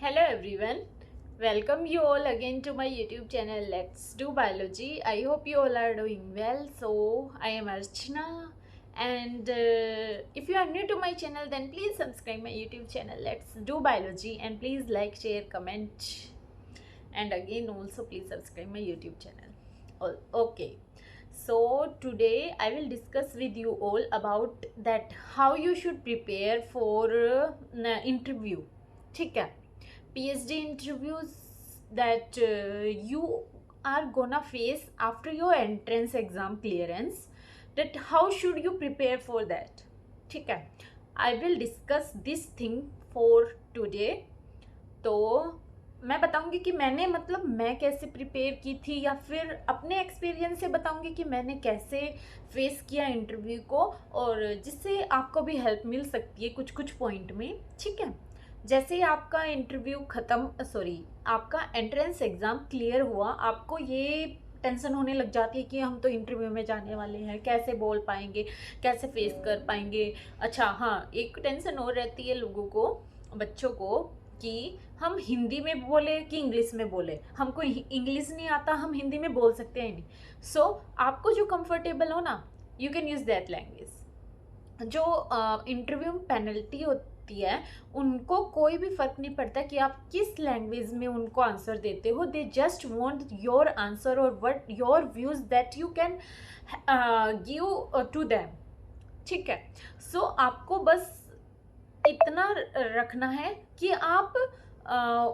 Hello everyone, welcome you all again to my YouTube channel Let's Do Biology. I hope you all are doing well. So I am Archana, and if you are new to my channel then please subscribe my YouTube channel Let's Do Biology, and please like, share, comment, and again also please subscribe my YouTube channel. Okay, so today I will discuss with you all about that how you should prepare for interview. ठीक है, PhD interviews that you are gonna face after your entrance exam clearance, that how should you prepare for that. ठीक है, I will discuss this thing for today. तो मैं बताऊंगी कि मैं कैसे प्रिपेयर की थी, या फिर अपने एक्सपीरियंस से बताऊंगी कि मैंने कैसे फेस किया इंटरव्यू को, और जिससे आपको भी हेल्प मिल सकती है कुछ कुछ पॉइंट में. ठीक है, जैसे ही आपका इंटरव्यू आपका एंट्रेंस एग्ज़ाम क्लियर हुआ, आपको ये टेंशन होने लग जाती है कि हम तो इंटरव्यू में जाने वाले हैं, कैसे बोल पाएंगे, कैसे फेस कर पाएंगे. अच्छा हाँ, एक टेंशन और रहती है लोगों को, बच्चों को, कि हम हिंदी में बोले कि इंग्लिश में बोले. हमको इंग्लिश नहीं आता, हम हिंदी में बोल सकते हैं नहीं. सो आपको जो कंफर्टेबल हो ना, you can use that language. जो इंटरव्यू में पेनल्टी होती है, उनको कोई भी फ़र्क नहीं पड़ता कि आप किस लैंग्वेज में उनको आंसर देते हो. They just want your answer और what your views that you can give to them. ठीक है, सो आपको बस इतना रखना है कि आप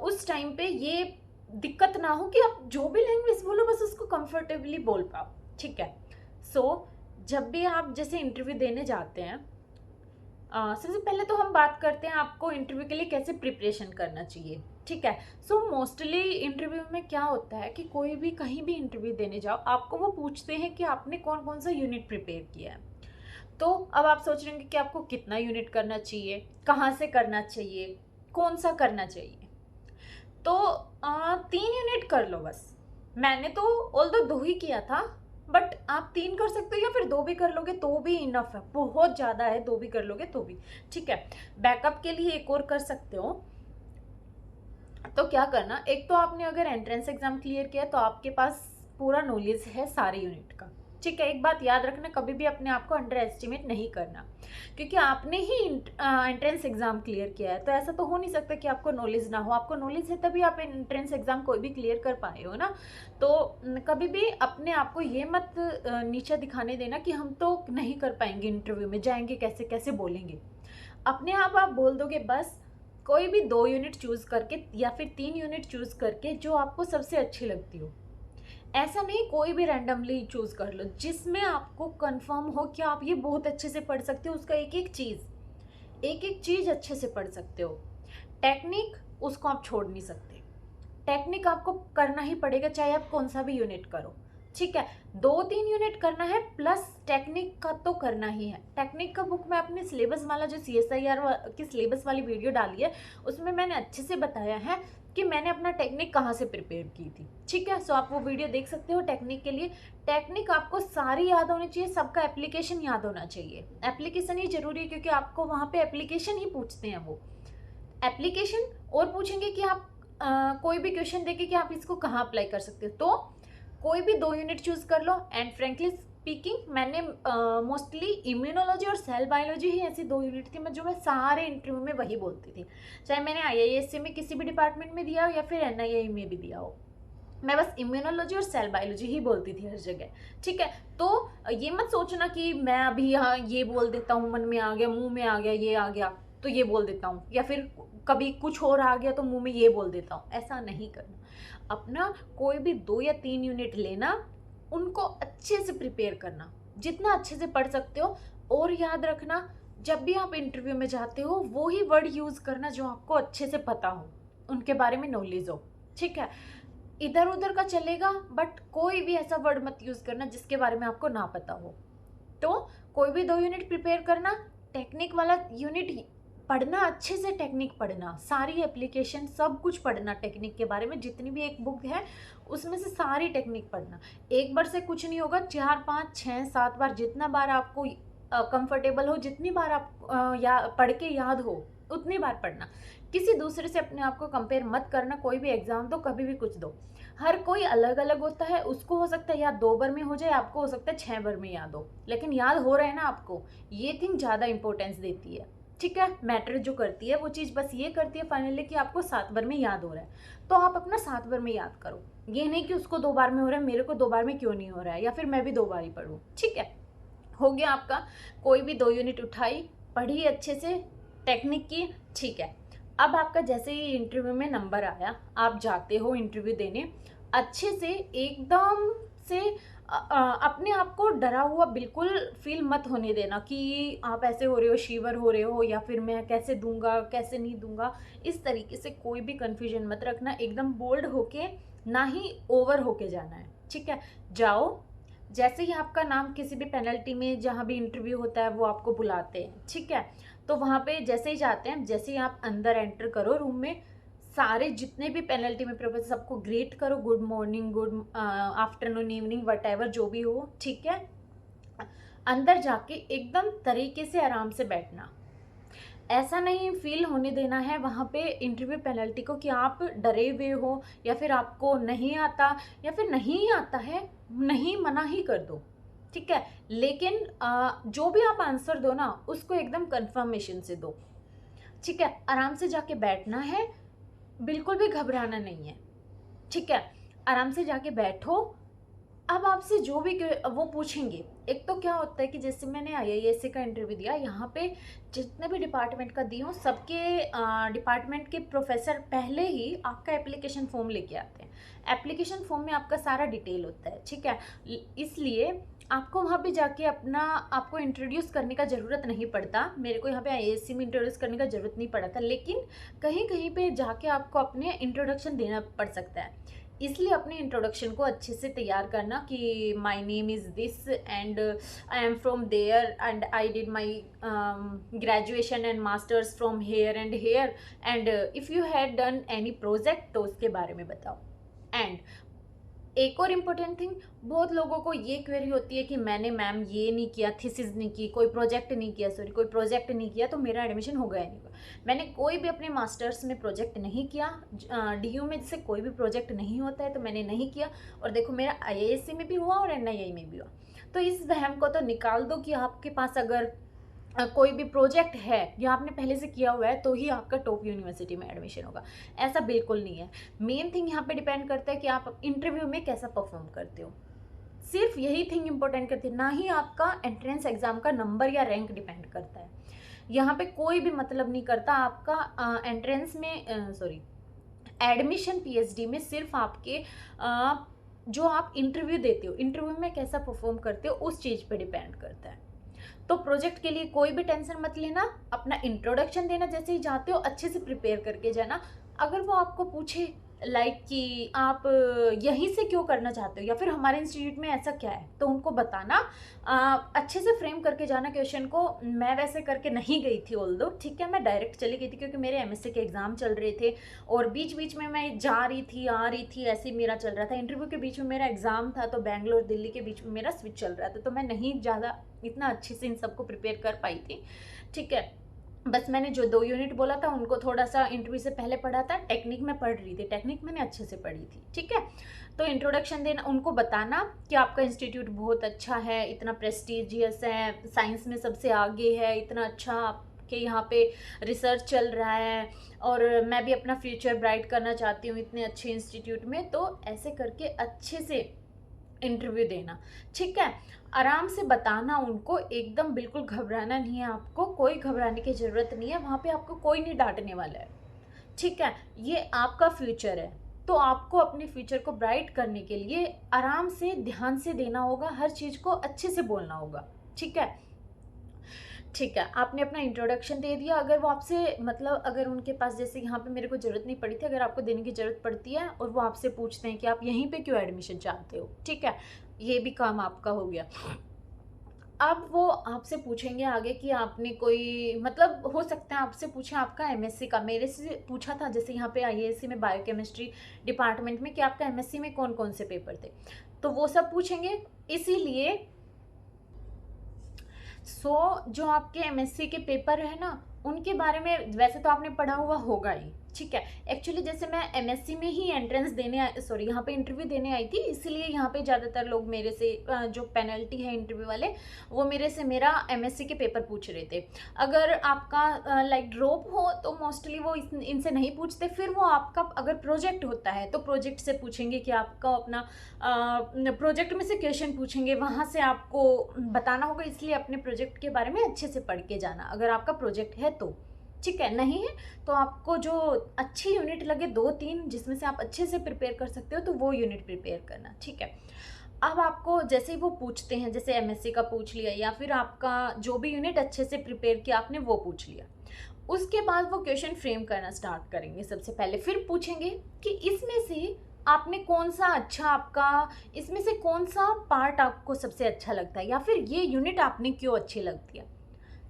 उस टाइम पे ये दिक्कत ना हो कि आप जो भी लैंग्वेज बोलो बस उसको कंफर्टेबली बोल पाओ. ठीक है, सो जब भी आप जैसे इंटरव्यू देने जाते हैं, सबसे पहले तो हम बात करते हैं आपको इंटरव्यू के लिए कैसे प्रिपरेशन करना चाहिए. ठीक है, सो मोस्टली इंटरव्यू में क्या होता है कि कोई भी कहीं भी इंटरव्यू देने जाओ, आपको वो पूछते हैं कि आपने कौन कौन सा यूनिट प्रिपेयर किया है. तो अब आप सोच रहे होंगे कि आपको कितना यूनिट करना चाहिए, कहाँ से करना चाहिए, कौन सा करना चाहिए. तो 3 यूनिट कर लो बस. मैंने तो ऑल दो 2 ही किया था, बट आप 3 कर सकते हो, या फिर 2 भी कर लोगे तो भी इनफ है. बहुत ज़्यादा है, 2 भी कर लोगे तो भी ठीक है. बैकअप के लिए एक और कर सकते हो. तो क्या करना, एक तो आपने अगर एंट्रेंस एग्जाम क्लियर किया तो आपके पास पूरा नॉलेज है सारे यूनिट का. ठीक है, एक बात याद रखना, कभी भी अपने आप को अंडर एस्टिमेट नहीं करना, क्योंकि आपने ही एंट्रेंस एग्जाम क्लियर किया है, तो ऐसा तो हो नहीं सकता कि आपको नॉलेज ना हो. आपको नॉलेज है तभी आप एंट्रेंस एग्जाम कोई भी क्लियर कर पाए हो ना. तो कभी भी अपने आप को ये मत नीचा दिखाने देना कि हम तो नहीं कर पाएंगे, इंटरव्यू में जाएंगे कैसे कैसे बोलेंगे. अपने आप बोल दोगे बस. कोई भी 2 यूनिट चूज़ करके या फिर 3 यूनिट चूज़ करके जो आपको सबसे अच्छी लगती हो. ऐसा नहीं कोई भी रैंडमली चूज़ कर लो, जिसमें आपको कंफर्म हो कि आप ये बहुत अच्छे से पढ़ सकते हो. उसका एक एक चीज़ अच्छे से पढ़ सकते हो. टेक्निक उसको आप छोड़ नहीं सकते. टेक्निक आपको करना ही पड़ेगा, चाहे आप कौन सा भी यूनिट करो. ठीक है, 2-3 यूनिट करना है, प्लस टेक्निक का तो करना ही है. टेक्निक का बुक में अपने सिलेबस वाला जो CSIR की सिलेबस वाली वीडियो डाली है, उसमें मैंने अच्छे से बताया है कि मैंने अपना टेक्निक कहाँ से प्रिपेयर की थी. ठीक है, सो आप वो वीडियो देख सकते हो टेक्निक के लिए. टेक्निक आपको सारी याद होनी चाहिए, सबका एप्लीकेशन याद होना चाहिए. एप्लीकेशन ही जरूरी है, क्योंकि आपको वहाँ पे एप्लीकेशन ही पूछते हैं. वो एप्लीकेशन और पूछेंगे कि आप कोई भी क्वेश्चन देके कि आप इसको कहाँ अप्लाई कर सकते हो. तो कोई भी 2 यूनिट चूज़ कर लो. एंड फ्रेंकली स्पीकिंग, मैंने मोस्टली इम्यूनोलॉजी और सेल बायोलॉजी ही ऐसी 2 यूनिट थी जो मैं सारे इंटरव्यू में वही बोलती थी, चाहे मैंने IISc में किसी भी डिपार्टमेंट में दिया हो या फिर NII में भी दिया हो. मैं बस इम्यूनोलॉजी और सेल बायोलॉजी ही बोलती थी हर जगह. ठीक है, तो ये मत सोचना कि मैं अभी यहाँ ये बोल देता हूँ, मन में आ गया, मुंह में आ गया, ये आ गया तो ये बोल देता हूँ, या फिर कभी कुछ और आ गया तो मुंह में ये बोल देता हूँ. ऐसा नहीं करना. अपना कोई भी 2 या 3 यूनिट लेना, उनको अच्छे से प्रिपेयर करना, जितना अच्छे से पढ़ सकते हो. और याद रखना, जब भी आप इंटरव्यू में जाते हो वो ही वर्ड यूज़ करना जो आपको अच्छे से पता हो, उनके बारे में नॉलेज हो. ठीक है, इधर उधर का चलेगा, बट कोई भी ऐसा वर्ड मत यूज़ करना जिसके बारे में आपको ना पता हो. तो कोई भी 2 यूनिट प्रिपेयर करना. टेक्निक वाला यूनिट पढ़ना, अच्छे से टेक्निक पढ़ना, सारी एप्लीकेशन सब कुछ पढ़ना. टेक्निक के बारे में जितनी भी एक बुक है उसमें से सारी टेक्निक पढ़ना. एक बार से कुछ नहीं होगा, 4-5-6-7 बार, जितना बार आपको कंफर्टेबल हो, जितनी बार आप पढ़ के याद हो उतनी बार पढ़ना। किसी दूसरे से अपने आप को कंपेयर मत करना। कोई भी एग्जाम दो, कभी भी कुछ दो, हर कोई अलग अलग होता है। उसको हो सकता है याद 2 बार में हो जाए, आपको हो सकता है 6 बार में याद हो, लेकिन याद हो रहा है ना आपको, ये थिंग ज़्यादा इंपॉर्टेंस देती है। ठीक है, मैटर जो करती है वो चीज़ बस ये करती है फाइनली कि आपको 7 बार में याद हो रहा है, तो आप अपना 7 बार में याद करो। ये नहीं कि उसको 2 बार में हो रहा है, मेरे को 2 बार में क्यों नहीं हो रहा है, या फिर मैं भी 2 बार ही पढ़ूँ। ठीक है, हो गया आपका। कोई भी 2 यूनिट उठाई, पढ़ी अच्छे से, टेक्निक की। ठीक है, अब आपका जैसे ही इंटरव्यू में नंबर आया, आप जाते हो इंटरव्यू देने, अच्छे से एकदम से अपने आप को डरा हुआ बिल्कुल फील मत होने देना कि आप ऐसे हो रहे हो, शीवर हो रहे हो, या फिर मैं कैसे दूंगा कैसे नहीं दूंगा। इस तरीके से कोई भी कन्फ्यूजन मत रखना, एकदम बोल्ड होके, ना ही ओवर होके जाना है। ठीक है, जाओ। जैसे ही आपका नाम किसी भी पेनल्टी में जहाँ भी इंटरव्यू होता है वो आपको बुलाते हैं। ठीक है, तो वहाँ पे जैसे ही जाते हैं, जैसे ही आप अंदर एंटर करो रूम में, सारे जितने भी पेनल्टी में प्रोफेसर सबको ग्रीट करो, good morning, good afternoon, evening, what ever जो भी हो। ठीक है, अंदर जाके एकदम तरीके से आराम से बैठना। ऐसा नहीं फील होने देना है वहाँ पे इंटरव्यू पेनल्टी को कि आप डरे हुए हो, या फिर आपको नहीं आता, या फिर नहीं आता है, नहीं मना ही कर दो। ठीक है, लेकिन जो भी आप आंसर दो ना, उसको एकदम कंफर्मेशन से दो। ठीक है, आराम से जाके बैठना है, बिल्कुल भी घबराना नहीं है। ठीक है, आराम से जाके बैठो। अब आपसे जो भी वो पूछेंगे, एक तो क्या होता है कि जैसे मैंने आईआईएससी का इंटरव्यू दिया, यहाँ पे जितने भी डिपार्टमेंट का दी हूँ, सबके डिपार्टमेंट के प्रोफेसर पहले ही आपका एप्लीकेशन फॉर्म लेके आते हैं। एप्लीकेशन फॉर्म में आपका सारा डिटेल होता है। ठीक है, इसलिए आपको वहाँ पे जाके अपना आपको इंट्रोड्यूस करने का ज़रूरत नहीं पड़ता। मेरे को यहाँ पे आईआईएससी में इंट्रोड्यूस करने का ज़रूरत नहीं पड़ा था, लेकिन कहीं कहीं पे जाके आपको अपने इंट्रोडक्शन देना पड़ सकता है। इसलिए अपने इंट्रोडक्शन को अच्छे से तैयार करना कि my name is this and I am from there and I did my graduation and masters from here and if you had done any project तो उसके बारे में बताओ। एंड एक और इम्पोर्टेंट थिंग, बहुत लोगों को ये क्वेरी होती है कि मैंने मैम ये नहीं किया, थीसिस नहीं की, कोई प्रोजेक्ट नहीं किया, कोई प्रोजेक्ट नहीं किया, तो मेरा एडमिशन हो गया नहीं होगा। मैंने कोई भी अपने मास्टर्स में प्रोजेक्ट नहीं किया, डीयू में से कोई भी प्रोजेक्ट नहीं होता है, तो मैंने नहीं किया। और देखो, मेरा आईआईएससी में भी हुआ और एनआईआई में भी हुआ। तो इस वहम को तो निकाल दो कि आपके पास अगर कोई भी प्रोजेक्ट है या आपने पहले से किया हुआ है तो ही आपका टॉप यूनिवर्सिटी में एडमिशन होगा, ऐसा बिल्कुल नहीं है। मेन थिंग यहाँ पे डिपेंड करता है कि आप इंटरव्यू में कैसा परफॉर्म करते हो। सिर्फ यही थिंग इंपॉर्टेंट करती है, ना ही आपका एंट्रेंस एग्जाम का नंबर या रैंक डिपेंड करता है। यहाँ पे कोई भी मतलब नहीं करता आपका एंट्रेंस में, सॉरी, एडमिशन पीएचडी में सिर्फ आपके जो आप इंटरव्यू देते हो, इंटरव्यू में कैसा परफॉर्म करते हो, उस चीज़ पे डिपेंड करता है। तो प्रोजेक्ट के लिए कोई भी टेंशन मत लेना, अपना इंट्रोडक्शन देना जैसे ही जाते हो अच्छे से प्रिपेयर करके जाना। अगर वो आपको पूछे लाइक कि आप यहीं से क्यों करना चाहते हो, या फिर हमारे इंस्टीट्यूट में ऐसा क्या है, तो उनको बताना। अच्छे से फ्रेम करके जाना क्वेश्चन को। मैं वैसे करके नहीं गई थी ऑल्दो, ठीक है, मैं डायरेक्ट चली गई थी क्योंकि मेरे एमएससी के एग्ज़ाम चल रहे थे, और बीच बीच में मैं जा रही थी आ रही थी, ऐसे ही मेरा चल रहा था। इंटरव्यू के बीच में मेरा एग्ज़ाम था, तो बैंगलोर दिल्ली के बीच में मेरा स्विच चल रहा था, तो मैं नहीं ज़्यादा इतना अच्छे से इन सबको प्रिपेयर कर पाई थी। ठीक है, बस मैंने जो 2 यूनिट बोला था उनको थोड़ा सा इंटरव्यू से पहले पढ़ा था। टेक्निक में पढ़ रही थी, टेक्निक मैंने अच्छे से पढ़ी थी। ठीक है, तो इंट्रोडक्शन देना, उनको बताना कि आपका इंस्टीट्यूट बहुत अच्छा है, इतना प्रेस्टिजियस है, साइंस में सबसे आगे है, इतना अच्छा आपके यहाँ पे रिसर्च चल रहा है, और मैं भी अपना फ्यूचर ब्राइट करना चाहती हूँ इतने अच्छे इंस्टीट्यूट में। तो ऐसे करके अच्छे से इंटरव्यू देना। ठीक है, आराम से बताना उनको, एकदम बिल्कुल घबराना नहीं है आपको, कोई घबराने की ज़रूरत नहीं है। वहाँ पे आपको कोई नहीं डांटने वाला है। ठीक है, ये आपका फ्यूचर है, तो आपको अपने फ्यूचर को ब्राइट करने के लिए आराम से ध्यान से देना होगा, हर चीज़ को अच्छे से बोलना होगा। ठीक है, ठीक है, आपने अपना इंट्रोडक्शन दे दिया। अगर वो आपसे मतलब अगर उनके पास, जैसे यहाँ पे मेरे को ज़रूरत नहीं पड़ी थी, अगर आपको देने की ज़रूरत पड़ती है और वो आपसे पूछते हैं कि आप यहीं पे क्यों एडमिशन चाहते हो, ठीक है, ये भी काम आपका हो गया। अब वो आपसे पूछेंगे आगे कि आपने कोई, मतलब हो सकता है आपसे पूछें आपका एमएससी का। मेरे से पूछा था जैसे यहाँ पे आईआईएससी में बायोकेमिस्ट्री डिपार्टमेंट में कि आपका एमएससी में कौन कौन से पेपर थे, तो वो सब पूछेंगे। इसीलिए जो आपके एमएससी के पेपर है ना, उनके बारे में वैसे तो आपने पढ़ा हुआ होगा ही, ठीक है। एक्चुअली जैसे मैं एमएससी में ही एंट्रेंस देने सॉरी यहाँ पे इंटरव्यू देने आई थी, इसीलिए यहाँ पे ज़्यादातर लोग मेरे से जो पेनल्टी है इंटरव्यू वाले, वो मेरे से मेरा एमएससी के पेपर पूछ रहे थे। अगर आपका लाइक ड्रॉप हो तो मोस्टली वो इनसे नहीं पूछते, फिर वो आपका अगर प्रोजेक्ट होता है तो प्रोजेक्ट से पूछेंगे कि आपका अपना प्रोजेक्ट में से क्वेश्चन पूछेंगे, वहाँ से आपको बताना होगा। इसलिए अपने प्रोजेक्ट के बारे में अच्छे से पढ़ के जाना, अगर आपका प्रोजेक्ट है तो, ठीक है। नहीं है तो आपको जो अच्छी यूनिट लगे 2-3 जिसमें से आप अच्छे से प्रिपेयर कर सकते हो, तो वो यूनिट प्रिपेयर करना, ठीक है। अब आपको जैसे ही वो पूछते हैं, जैसे एमएससी का पूछ लिया या फिर आपका जो भी यूनिट अच्छे से प्रिपेयर किया आपने वो पूछ लिया, उसके बाद वो क्वेश्चन फ्रेम करना स्टार्ट करेंगे सबसे पहले। फिर पूछेंगे कि इसमें से आपने कौन सा अच्छा, आपका इसमें से कौन सा पार्ट आपको सबसे अच्छा लगता है, या फिर ये यूनिट आपने क्यों अच्छी लगती है,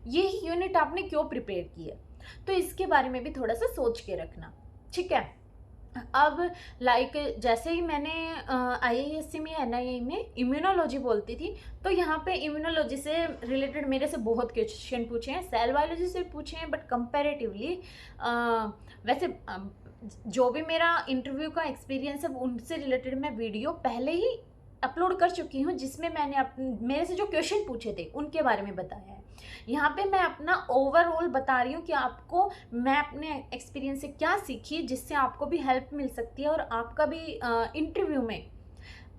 ये यूनिट आपने क्यों प्रिपेयर की है। तो इसके बारे में भी थोड़ा सा सोच के रखना, ठीक है। अब लाइक जैसे ही मैंने आईआईएससी में एनआईआई में इम्यूनोलॉजी बोलती थी, तो यहाँ पे इम्यूनोलॉजी से रिलेटेड मेरे से बहुत क्वेश्चन पूछे हैं, सेल बायोलॉजी से पूछे हैं, बट कंपैरेटिवली वैसे जो भी मेरा इंटरव्यू का एक्सपीरियंस है उनसे रिलेटेड मैं वीडियो पहले ही अपलोड कर चुकी हूँ, जिसमें मैंने मेरे से जो क्वेश्चन पूछे थे उनके बारे में बताया है। यहाँ पे मैं अपना ओवरऑल बता रही हूँ कि आपको मैं अपने एक्सपीरियंस से क्या सीखी, जिससे आपको भी हेल्प मिल सकती है और आपका भी इंटरव्यू में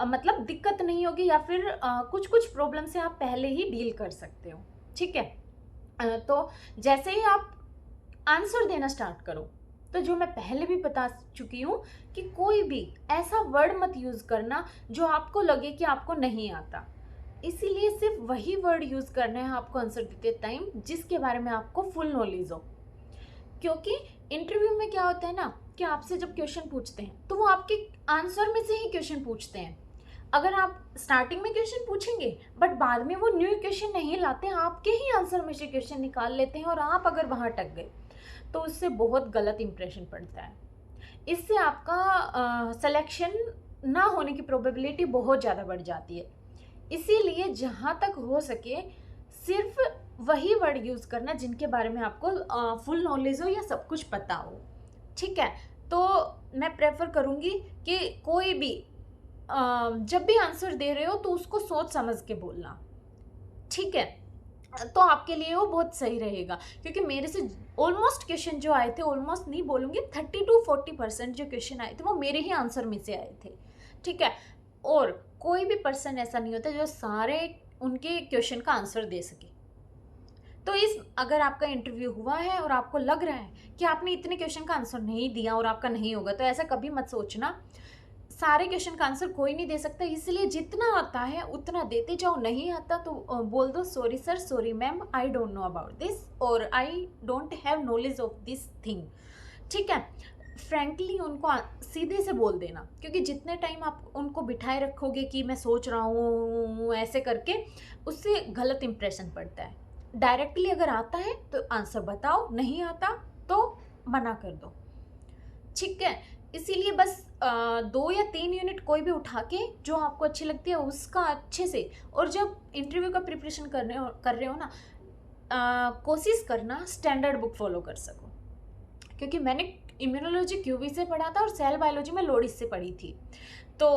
मतलब दिक्कत नहीं होगी, या फिर कुछ कुछ प्रॉब्लम से आप पहले ही डील कर सकते हो, ठीक है। तो जैसे ही आप आंसर देना स्टार्ट करो, तो जो मैं पहले भी बता चुकी हूँ कि कोई भी ऐसा वर्ड मत यूज़ करना जो आपको लगे कि आपको नहीं आता। इसीलिए सिर्फ वही वर्ड यूज़ करना है आपको आंसर देते टाइम जिसके बारे में आपको फुल नॉलेज हो। क्योंकि इंटरव्यू में क्या होता है ना कि आपसे जब क्वेश्चन पूछते हैं तो वो आपके आंसर में से ही क्वेश्चन पूछते हैं। अगर आप स्टार्टिंग में क्वेश्चन पूछेंगे बट बाद में वो न्यू क्वेश्चन नहीं लाते, आपके ही आंसर में से क्वेश्चन निकाल लेते हैं और आप अगर वहाँ अटक गए तो उससे बहुत गलत इंप्रेशन पड़ता है। इससे आपका सिलेक्शन ना होने की प्रोबेबिलिटी बहुत ज़्यादा बढ़ जाती है। इसीलिए जहाँ तक हो सके सिर्फ वही वर्ड यूज़ करना जिनके बारे में आपको फुल नॉलेज हो या सब कुछ पता हो, ठीक है। तो मैं प्रेफर करूँगी कि कोई भी जब भी आंसर दे रहे हो तो उसको सोच समझ के बोलना, ठीक है। तो आपके लिए वो बहुत सही रहेगा, क्योंकि मेरे से ऑलमोस्ट क्वेश्चन जो आए थे, ऑलमोस्ट नहीं बोलूँगी 30-40% जो क्वेश्चन आए थे वो मेरे ही आंसर में से आए थे, ठीक है। और कोई भी पर्सन ऐसा नहीं होता जो सारे उनके क्वेश्चन का आंसर दे सके। तो अगर आपका इंटरव्यू हुआ है और आपको लग रहा है कि आपने इतने क्वेश्चन का आंसर नहीं दिया और आपका नहीं होगा, तो ऐसा कभी मत सोचना। सारे क्वेश्चन का आंसर कोई नहीं दे सकता, इसलिए जितना आता है उतना देते जाओ। नहीं आता तो बोल दो sorry sir, sorry ma'am, I don't know about this और I don't have knowledge of this thing, ठीक है। फ्रैंकली उनको सीधे से बोल देना, क्योंकि जितने टाइम आप उनको बिठाए रखोगे कि मैं सोच रहा हूँ ऐसे करके, उससे गलत इंप्रेशन पड़ता है। डायरेक्टली अगर आता है तो आंसर बताओ, नहीं आता तो मना कर दो, ठीक है। इसीलिए बस 2 या 3 यूनिट कोई भी उठा के जो आपको अच्छी लगती है उसका अच्छे से, और जब इंटरव्यू का प्रिपरेशन कर रहे हो ना, कोशिश करना स्टैंडर्ड बुक फॉलो कर सको। क्योंकि मैंने इम्यूनोलॉजी क्यूबी से पढ़ा था और सेल बायोलॉजी में लोडिस से पढ़ी थी, तो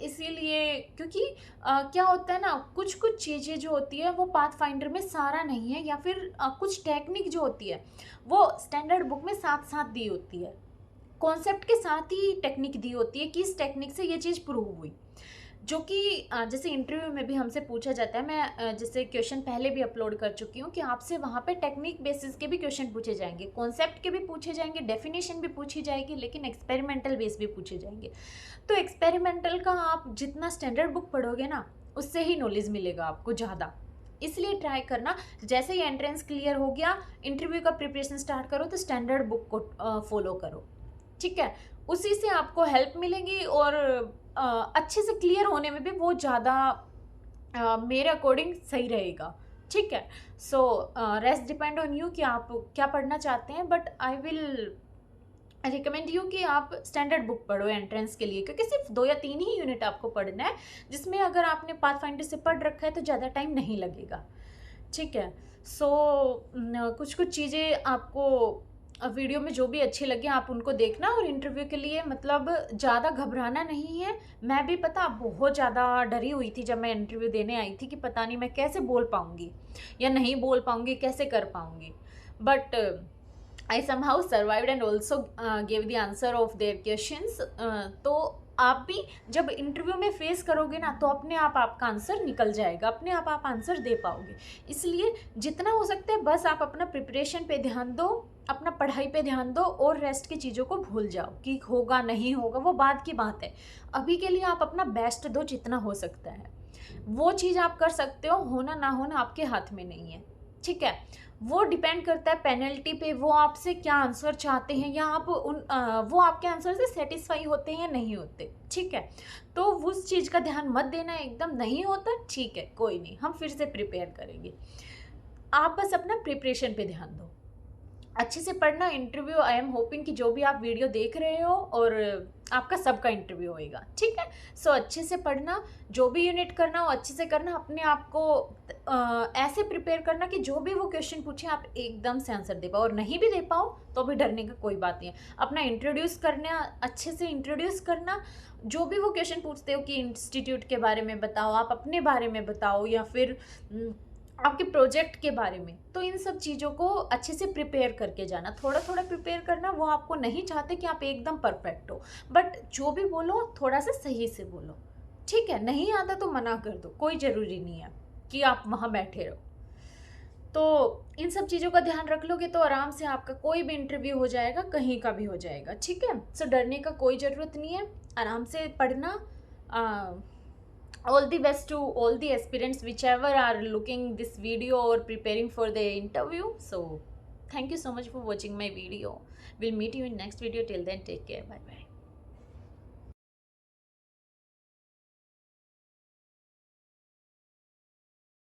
इसीलिए क्योंकि क्या होता है ना, कुछ कुछ चीज़ें जो होती है वो पाथ फाइंडर में सारा नहीं है, या फिर कुछ टेक्निक जो होती है वो स्टैंडर्ड बुक में साथ साथ दी होती है, कॉन्सेप्ट के साथ ही टेक्निक दी होती है कि इस टेक्निक से ये चीज़ प्रूव हुई। जो कि जैसे इंटरव्यू में भी हमसे पूछा जाता है, मैं जैसे क्वेश्चन पहले भी अपलोड कर चुकी हूँ कि आपसे वहाँ पे टेक्निक बेसिस के भी क्वेश्चन पूछे जाएंगे, कॉन्सेप्ट के भी पूछे जाएंगे, डेफिनेशन भी पूछी जाएगी, लेकिन एक्सपेरिमेंटल बेस भी पूछे जाएंगे। तो एक्सपेरिमेंटल का आप जितना स्टैंडर्ड बुक पढ़ोगे ना, उससे ही नॉलेज मिलेगा आपको ज़्यादा। इसलिए ट्राई करना, जैसे ही एंट्रेंस क्लियर हो गया, इंटरव्यू का प्रिपरेशन स्टार्ट करो तो स्टैंडर्ड बुक को फॉलो करो, ठीक है। उसी से आपको हेल्प मिलेगी और अच्छे से क्लियर होने में भी वो ज़्यादा मेरे अकॉर्डिंग सही रहेगा, ठीक है। So rest depend on you कि आप क्या पढ़ना चाहते हैं, but I will recommend you कि आप स्टैंडर्ड बुक पढ़ो एंट्रेंस के लिए, क्योंकि सिर्फ 2 या 3 ही यूनिट आपको पढ़ना है, जिसमें अगर आपने पाथ फाइंडर से पढ़ रखा है तो ज़्यादा टाइम नहीं लगेगा, ठीक है। सो कुछ कुछ चीज़ें आपको वीडियो में जो भी अच्छी लगी आप उनको देखना, और इंटरव्यू के लिए मतलब ज़्यादा घबराना नहीं है। मैं भी पता बहुत ज़्यादा डरी हुई थी जब मैं इंटरव्यू देने आई थी कि पता नहीं मैं कैसे बोल पाऊँगी या नहीं बोल पाऊँगी, कैसे कर पाऊँगी, but I somehow survived and also gave the answer of their questions. तो आप भी जब इंटरव्यू में फेस करोगे ना तो अपने आप आपका आंसर निकल जाएगा, अपने आप आंसर दे पाओगे। इसलिए जितना हो सकता है बस आप अपना प्रिपरेशन पे ध्यान दो, अपना पढ़ाई पे ध्यान दो, और रेस्ट की चीज़ों को भूल जाओ कि होगा नहीं होगा, वो बाद की बात है। अभी के लिए आप अपना बेस्ट दो जितना हो सकता है, वो चीज़ आप कर सकते हो, होना ना होना आपके हाथ में नहीं है, ठीक है। वो डिपेंड करता है पेनल्टी पे, वो आपसे क्या आंसर चाहते हैं, या आप वो आपके आंसर से सेटिस्फाई होते हैं या नहीं होते, ठीक है। तो उस चीज़ का ध्यान मत देना, एकदम नहीं होता ठीक है कोई नहीं, हम फिर से प्रिपेयर करेंगे। आप बस अपना प्रिपरेशन पे ध्यान दो, अच्छे से पढ़ना। इंटरव्यू आई एम होपिंग कि जो भी आप वीडियो देख रहे हो और आपका सबका इंटरव्यू होएगा, ठीक है। सो अच्छे से पढ़ना, जो भी यूनिट करना हो अच्छे से करना, अपने आप को ऐसे प्रिपेयर करना कि जो भी वो क्वेश्चन पूछे आप एकदम से आंसर दे पाओ, और नहीं भी दे पाओ तो भी डरने का कोई बात नहीं है। अपना इंट्रोड्यूस करना, अच्छे से इंट्रोड्यूस करना, जो भी वो क्वेश्चन पूछते हो कि इंस्टीट्यूट के बारे में बताओ, आप अपने बारे में बताओ, या फिर आपके प्रोजेक्ट के बारे में, तो इन सब चीज़ों को अच्छे से प्रिपेयर करके जाना, थोड़ा थोड़ा प्रिपेयर करना। वो आपको नहीं चाहते कि आप एकदम परफेक्ट हो, बट जो भी बोलो थोड़ा सा सही से बोलो, ठीक है। नहीं आता तो मना कर दो, कोई ज़रूरी नहीं है कि आप वहाँ बैठे रहो। तो इन सब चीज़ों का ध्यान रख लोगे तो आराम से आपका कोई भी इंटरव्यू हो जाएगा, कहीं का भी हो जाएगा, ठीक है। सो डरने का कोई ज़रूरत नहीं है, आराम से पढ़ना। All the best to all the aspirants whichever are looking this video or preparing for the interview. So thank you so much for watching my video. We'll meet you in next video. Till then, take care. Bye bye.